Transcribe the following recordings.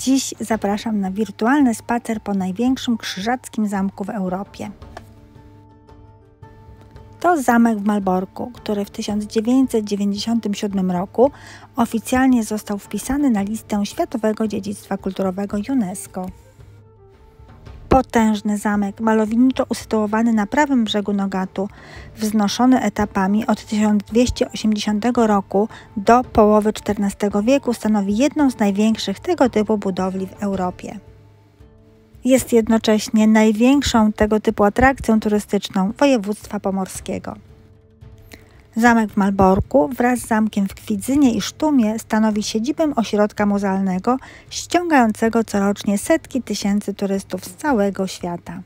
Dziś zapraszam na wirtualny spacer po największym krzyżackim zamku w Europie. To zamek w Malborku, który w 1997 roku oficjalnie został wpisany na listę Światowego Dziedzictwa Kulturowego UNESCO. Potężny zamek, malowniczo usytuowany na prawym brzegu Nogatu, wznoszony etapami od 1280 roku do połowy XIV wieku, stanowi jedną z największych tego typu budowli w Europie. Jest jednocześnie największą tego typu atrakcją turystyczną województwa pomorskiego. Zamek w Malborku wraz z zamkiem w Kwidzynie i Sztumie stanowi siedzibę ośrodka muzealnego ściągającego corocznie setki tysięcy turystów z całego świata.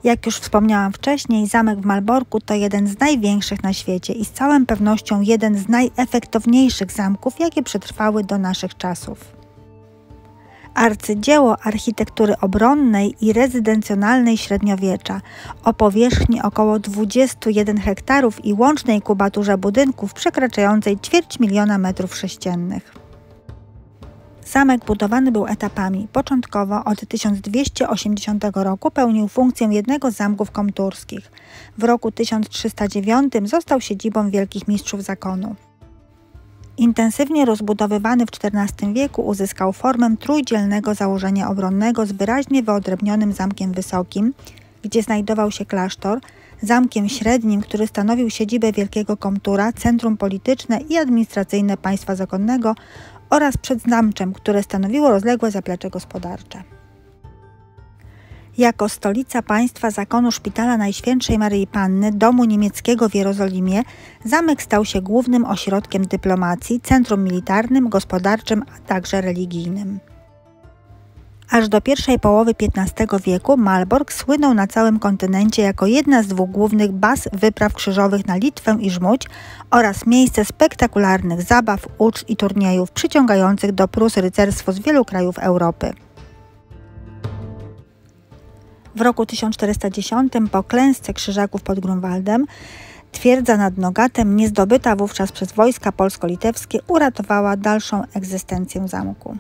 Jak już wspomniałam wcześniej, zamek w Malborku to jeden z największych na świecie i z całą pewnością jeden z najefektowniejszych zamków, jakie przetrwały do naszych czasów. Arcydzieło architektury obronnej i rezydencjonalnej średniowiecza o powierzchni około 21 hektarów i łącznej kubaturze budynków przekraczającej 250 000 metrów sześciennych. Zamek budowany był etapami. Początkowo od 1280 roku pełnił funkcję jednego z zamków komturskich. W roku 1309 został siedzibą wielkich mistrzów zakonu. Intensywnie rozbudowywany w XIV wieku uzyskał formę trójdzielnego założenia obronnego z wyraźnie wyodrębnionym zamkiem wysokim, gdzie znajdował się klasztor, zamkiem średnim, który stanowił siedzibę wielkiego komtura, centrum polityczne i administracyjne państwa zakonnego, oraz przedzamczem, które stanowiło rozległe zaplecze gospodarcze. Jako stolica państwa zakonu Szpitala Najświętszej Maryi Panny, domu niemieckiego w Jerozolimie, zamek stał się głównym ośrodkiem dyplomacji, centrum militarnym, gospodarczym, a także religijnym. Aż do pierwszej połowy XV wieku Malbork słynął na całym kontynencie jako jedna z dwóch głównych baz wypraw krzyżowych na Litwę i Żmudź oraz miejsce spektakularnych zabaw, uczt i turniejów przyciągających do Prus rycerstwo z wielu krajów Europy. W roku 1410 po klęsce krzyżaków pod Grunwaldem twierdza nad Nogatem, niezdobyta wówczas przez wojska polsko-litewskie, uratowała dalszą egzystencję zamku.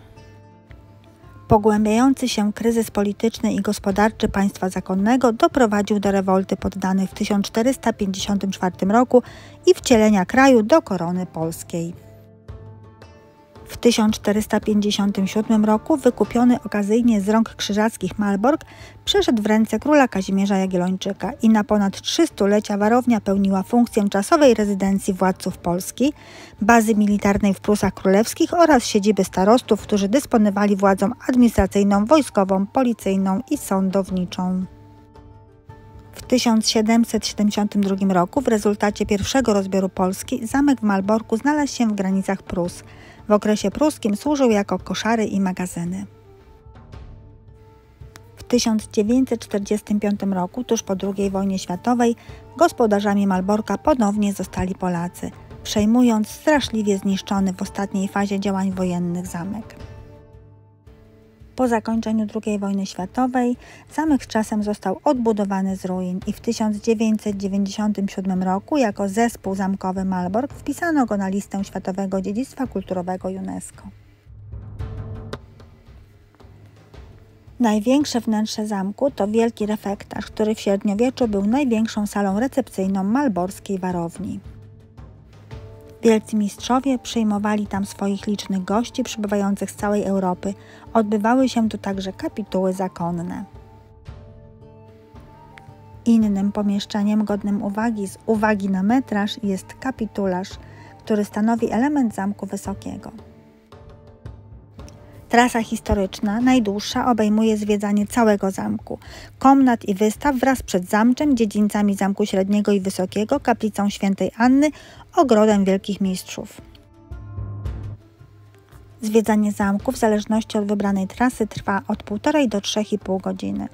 Pogłębiający się kryzys polityczny i gospodarczy państwa zakonnego doprowadził do rewolty poddanych w 1454 roku i wcielenia kraju do korony polskiej. W 1457 roku wykupiony okazyjnie z rąk krzyżackich Malbork przeszedł w ręce króla Kazimierza Jagiellończyka i na ponad 3 stulecia warownia pełniła funkcję czasowej rezydencji władców Polski, bazy militarnej w Prusach Królewskich oraz siedziby starostów, którzy dysponowali władzą administracyjną, wojskową, policyjną i sądowniczą. W 1772 roku w rezultacie pierwszego rozbioru Polski zamek w Malborku znalazł się w granicach Prus. W okresie pruskim służył jako koszary i magazyny. W 1945 roku, tuż po II wojnie światowej, gospodarzami Malborka ponownie zostali Polacy, przejmując straszliwie zniszczony w ostatniej fazie działań wojennych zamek. Po zakończeniu II wojny światowej zamek z czasem został odbudowany z ruin i w 1997 roku jako zespół zamkowy Malbork wpisano go na listę Światowego Dziedzictwa Kulturowego UNESCO. Największe wnętrze zamku to wielki refektarz, który w średniowieczu był największą salą recepcyjną malborskiej warowni. Wielcy mistrzowie przyjmowali tam swoich licznych gości przybywających z całej Europy. Odbywały się tu także kapituły zakonne. Innym pomieszczeniem godnym uwagi z uwagi na metraż jest kapitularz, który stanowi element zamku wysokiego. Trasa historyczna, najdłuższa, obejmuje zwiedzanie całego zamku, komnat i wystaw wraz z przedzamczem, dziedzińcami zamku średniego i wysokiego, kaplicą świętej Anny, ogrodem wielkich mistrzów. Zwiedzanie zamku w zależności od wybranej trasy trwa od 1,5 do 3,5 godziny.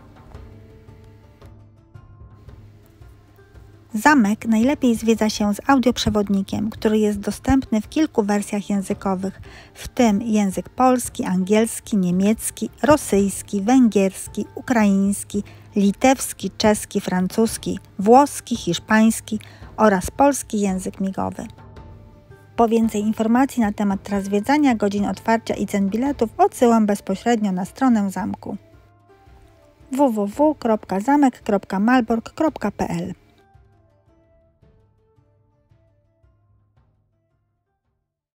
Zamek najlepiej zwiedza się z audioprzewodnikiem, który jest dostępny w kilku wersjach językowych, w tym język polski, angielski, niemiecki, rosyjski, węgierski, ukraiński, litewski, czeski, francuski, włoski, hiszpański oraz polski język migowy. Po więcej informacji na temat tras zwiedzania, godzin otwarcia i cen biletów odsyłam bezpośrednio na stronę zamku www.zamek.malbork.pl.